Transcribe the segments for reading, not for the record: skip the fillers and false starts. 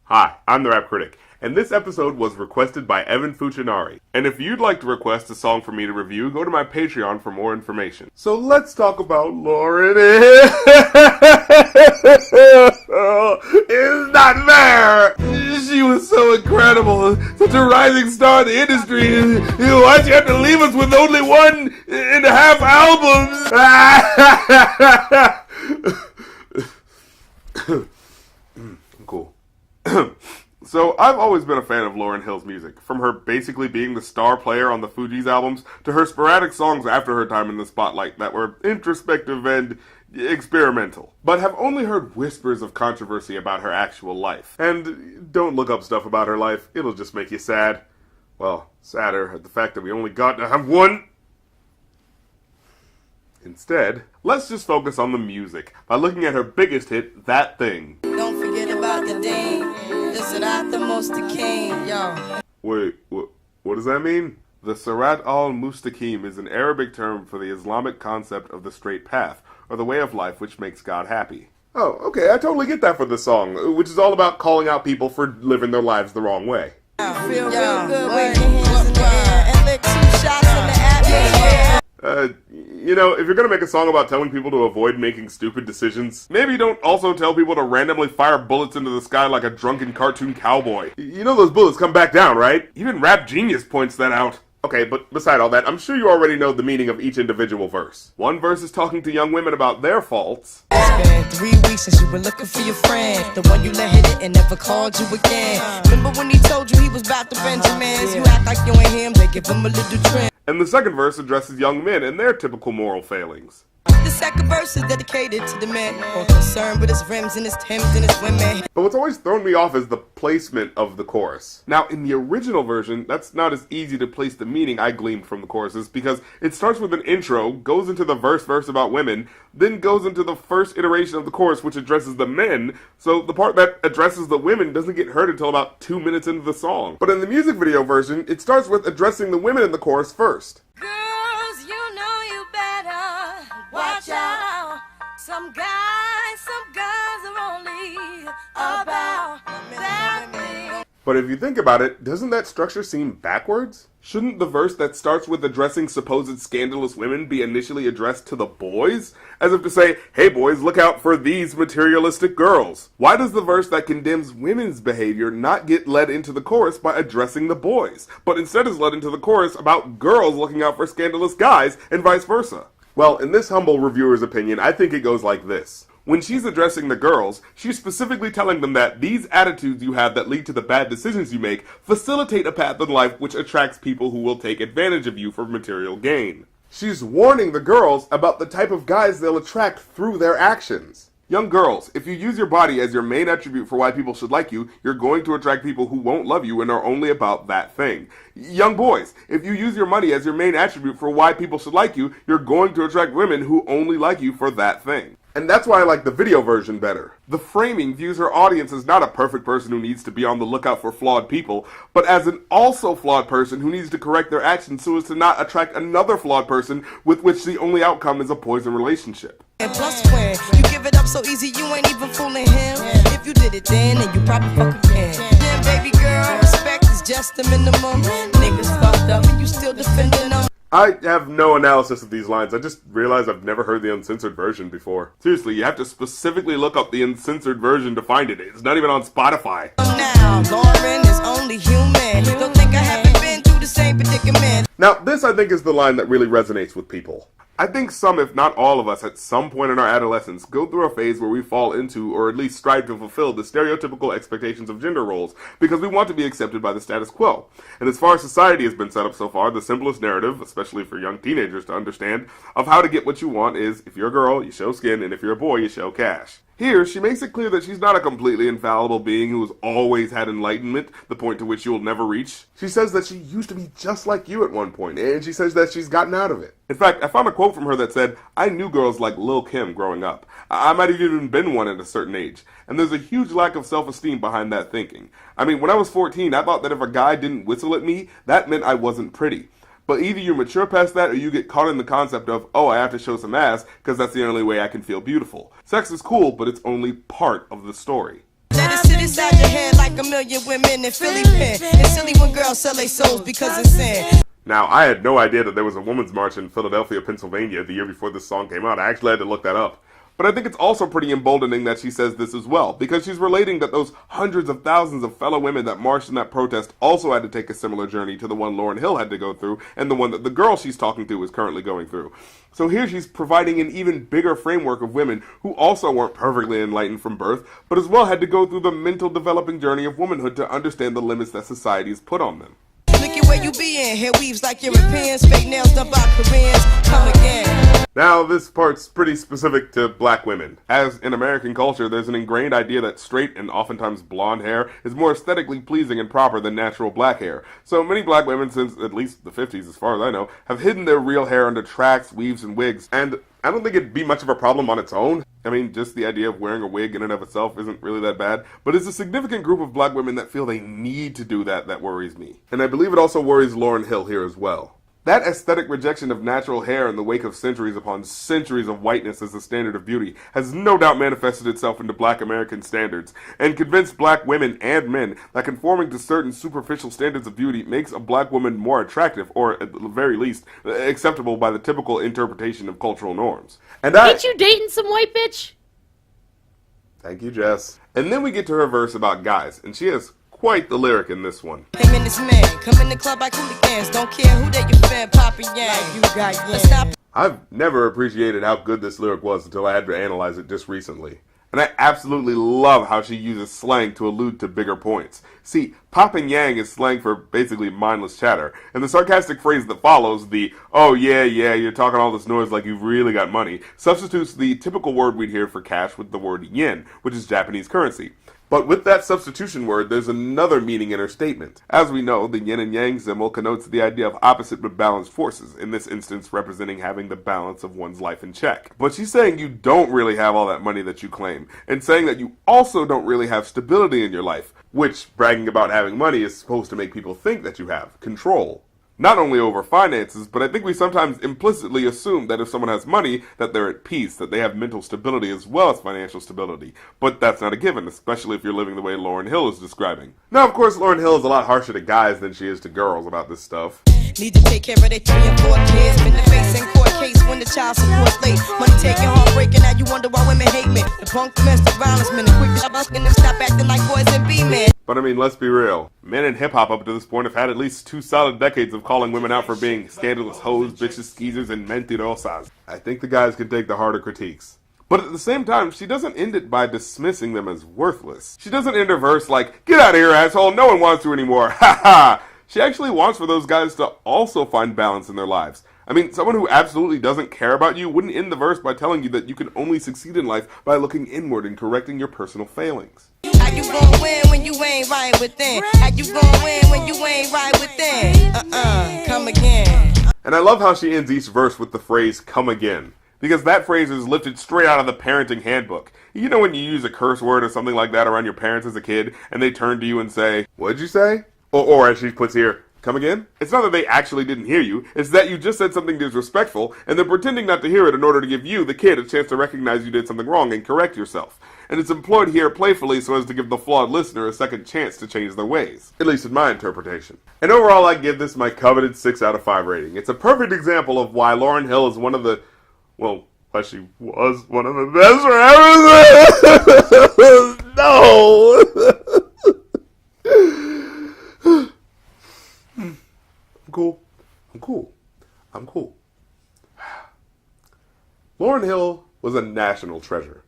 Hi, I'm the Rap Critic, and this episode was requested by Evan Fuchinari. And if you'd like to request a song for me to review, go to my Patreon for more information. So let's talk about Lauryn. It's not fair! She was so incredible, such a rising star in the industry. Why'd you have to leave us with only 1.5 albums? Cool. So, I've always been a fan of Lauryn Hill's music, from her basically being the star player on the Fugees albums, to her sporadic songs after her time in the spotlight that were introspective and experimental, but have only heard whispers of controversy about her actual life. And don't look up stuff about her life, it'll just make you sad. Well, sadder at the fact that we only got to have one. Instead, let's just focus on the music by looking at her biggest hit, That Thing. Don't forget about the dame. This is not the most the king, yo. Wait, what does that mean? The Sirat al-Mustaqim is an Arabic term for the Islamic concept of the straight path, or the way of life which makes God happy. Oh, okay, I totally get that for the song, which is all about calling out people for living their lives the wrong way. Feel real good, wave your hands in the air, and lick 2 shots in the atmosphere. If you're gonna make a song about telling people to avoid making stupid decisions, maybe don't also tell people to randomly fire bullets into the sky like a drunken cartoon cowboy. You know those bullets come back down, right? Even Rap Genius points that out. Okay, but beside all that, I'm sure you already know the meaning of each individual verse. One verse is talking to young women about their faults. It's been 3 weeks since you were looking for your friend, the one you let hit it and never called you again. Remember when he told you he was about to Benjamins? You act like you ain't him, they give him a little trim. And the second verse addresses young men and their typical moral failings. The second verse is dedicated to the men, more concerned with his rims and his Timbs and his women. But what's always thrown me off is the placement of the chorus. Now, in the original version, that's not as easy to place the meaning I gleaned from the choruses, because it starts with an intro, goes into the verse about women, then goes into the first iteration of the chorus, which addresses the men, so the part that addresses the women doesn't get heard until about 2 minutes into the song. But in the music video version, it starts with addressing the women in the chorus first. Girls, you know you better watch out. Some girls are only about that thing. But if you think about it, doesn't that structure seem backwards? Shouldn't the verse that starts with addressing supposed scandalous women be initially addressed to the boys? As if to say, hey boys, look out for these materialistic girls. Why does the verse that condemns women's behavior not get led into the chorus by addressing the boys, but instead is led into the chorus about girls looking out for scandalous guys and vice versa? Well, in this humble reviewer's opinion, I think it goes like this. When she's addressing the girls, she's specifically telling them that these attitudes you have that lead to the bad decisions you make facilitate a path in life which attracts people who will take advantage of you for material gain. She's warning the girls about the type of guys they'll attract through their actions. Young girls, if you use your body as your main attribute for why people should like you, you're going to attract people who won't love you and are only about that thing. Young boys, if you use your money as your main attribute for why people should like you, you're going to attract women who only like you for that thing. And that's why I like the video version better. The framing views her audience as not a perfect person who needs to be on the lookout for flawed people, but as an also flawed person who needs to correct their actions so as to not attract another flawed person with which the only outcome is a poison relationship. And plus when you give it up so easy, you ain't even fooling him. If you did it then you probably fuck again. Then baby girl, respect is just the minimum. Niggas fucked up and you still defending them. I have no analysis of these lines. I just realized I've never heard the uncensored version before. Seriously, you have to specifically look up the uncensored version to find it. It's not even on Spotify. Now, Lauryn is only human. Don't think I haven't been through the same predicament. Now, this I think is the line that really resonates with people. I think some, if not all of us, at some point in our adolescence go through a phase where we fall into, or at least strive to fulfill, the stereotypical expectations of gender roles, because we want to be accepted by the status quo. And as far as society has been set up so far, the simplest narrative, especially for young teenagers to understand, of how to get what you want is, if you're a girl, you show skin, and if you're a boy, you show cash. Here, she makes it clear that she's not a completely infallible being who has always had enlightenment, the point to which you will never reach. She says that she used to be just like you at one point, and she says that she's gotten out of it. In fact, I found a quote from her that said, I knew girls like Lil' Kim growing up. I might have even been one at a certain age. And there's a huge lack of self-esteem behind that thinking. I mean, when I was 14, I thought that if a guy didn't whistle at me, that meant I wasn't pretty. But either you mature past that or you get caught in the concept of, oh, I have to show some ass because that's the only way I can feel beautiful. Sex is cool, but it's only part of the story. Let it sit inside your head like a million women in Philly pen. It's silly when girls sell their souls because it's sin. Now, I had no idea that there was a women's march in Philadelphia, Pennsylvania the year before this song came out. I actually had to look that up. But I think it's also pretty emboldening that she says this as well, because she's relating that those hundreds of thousands of fellow women that marched in that protest also had to take a similar journey to the one Lauryn Hill had to go through, and the one that the girl she's talking to is currently going through. So here she's providing an even bigger framework of women who also weren't perfectly enlightened from birth, but as well had to go through the mental developing journey of womanhood to understand the limits that society has put on them. Look at where you be in. Hair weaves like Europeans, fake nails done by Koreans. Come again. Now, this part's pretty specific to black women. As in American culture, there's an ingrained idea that straight and oftentimes blonde hair is more aesthetically pleasing and proper than natural black hair. So many black women since at least the 50s, as far as I know, have hidden their real hair under tracks, weaves, and wigs. And I don't think it'd be much of a problem on its own. I mean, just the idea of wearing a wig in and of itself isn't really that bad. But it's a significant group of black women that feel they need to do that worries me. And I believe it also worries Lauryn Hill here as well. That aesthetic rejection of natural hair in the wake of centuries upon centuries of whiteness as the standard of beauty has no doubt manifested itself into black American standards, and convinced black women and men that conforming to certain superficial standards of beauty makes a black woman more attractive, or at the very least, acceptable by the typical interpretation of cultural norms. And Ain't you dating some white bitch? Thank you, Jess. And then we get to her verse about guys, and she has quite the lyric in this one. Him and this man come in the club like hooligans. Don't care who they you fan, Papa Yang. Like you got Yang. Let's stop. I've never appreciated how good this lyric was until I had to analyze it just recently. And I absolutely love how she uses slang to allude to bigger points. See, popping yang is slang for basically mindless chatter, and the sarcastic phrase that follows, the, oh yeah, you're talking all this noise like you've really got money, substitutes the typical word we'd hear for cash with the word yen, which is Japanese currency. But with that substitution word, there's another meaning in her statement. As we know, the yin and yang symbol connotes the idea of opposite but balanced forces, in this instance representing having the balance of one's life in check. But she's saying you don't really have all that money that you claim, and saying that you also don't really have stability in your life, which, bragging about having money is supposed to make people think that you have control. Not only over finances, but I think we sometimes implicitly assume that if someone has money, that they're at peace, that they have mental stability as well as financial stability. But that's not a given, especially if you're living the way Lauryn Hill is describing. Now, of course, Lauryn Hill is a lot harsher to guys than she is to girls about this stuff. Need to take care of their 3 and 4 kids. Been the face in court case when the child support's late. Money taking, heartbreaking, now you wonder why women hate men. The punk domestic violence men, the quick to and them stop acting like boys and be men. But I mean, let's be real. Men in hip-hop up to this point have had at least 2 solid decades of calling women out for being scandalous hoes, bitches, skeezers, and mentirosas. I think the guys can take the harder critiques. But at the same time, she doesn't end it by dismissing them as worthless. She doesn't end her verse like, get out of here, asshole, no one wants you anymore, ha ha! She actually wants for those guys to also find balance in their lives. I mean, someone who absolutely doesn't care about you wouldn't end the verse by telling you that you can only succeed in life by looking inward and correcting your personal failings. How you gon' win when you ain't right within? How you gon' win when you ain't right within? Come again. And I love how she ends each verse with the phrase, come again. Because that phrase is lifted straight out of the parenting handbook. You know when you use a curse word or something like that around your parents as a kid, and they turn to you and say, what'd you say? Or as she puts here, come again? It's not that they actually didn't hear you, it's that you just said something disrespectful, and they're pretending not to hear it in order to give you, the kid, a chance to recognize you did something wrong and correct yourself. And it's employed here playfully so as to give the flawed listener a second chance to change their ways. At least in my interpretation. And overall, I give this my coveted 6 out of 5 rating. It's a perfect example of why Lauryn Hill is one of the, well, why she was one of the best rappers. No! I'm cool. Lauryn Hill was a national treasure.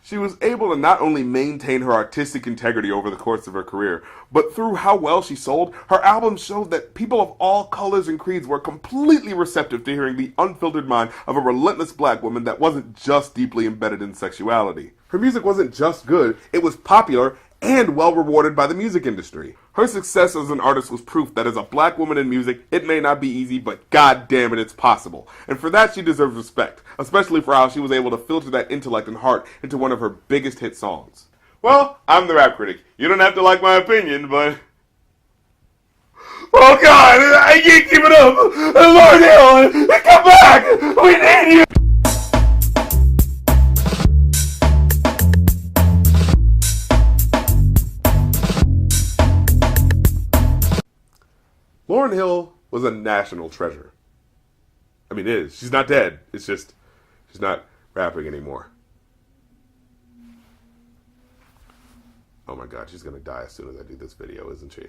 She was able to not only maintain her artistic integrity over the course of her career, but through how well she sold, her albums showed that people of all colors and creeds were completely receptive to hearing the unfiltered mind of a relentless black woman that wasn't just deeply embedded in sexuality. Her music wasn't just good, it was popular and well rewarded by the music industry. Her success as an artist was proof that as a black woman in music, it may not be easy, but god damn it, it's possible. And for that, she deserves respect, especially for how she was able to filter that intellect and heart into one of her biggest hit songs. Well, I'm the Rap Critic. You don't have to like my opinion, but... Oh god, I can't keep it up! Lauryn Hill, come back! We need you! Lauryn Hill was a national treasure. I mean, it is. She's not dead. It's just, she's not rapping anymore. Oh my god, she's gonna die as soon as I do this video, isn't she?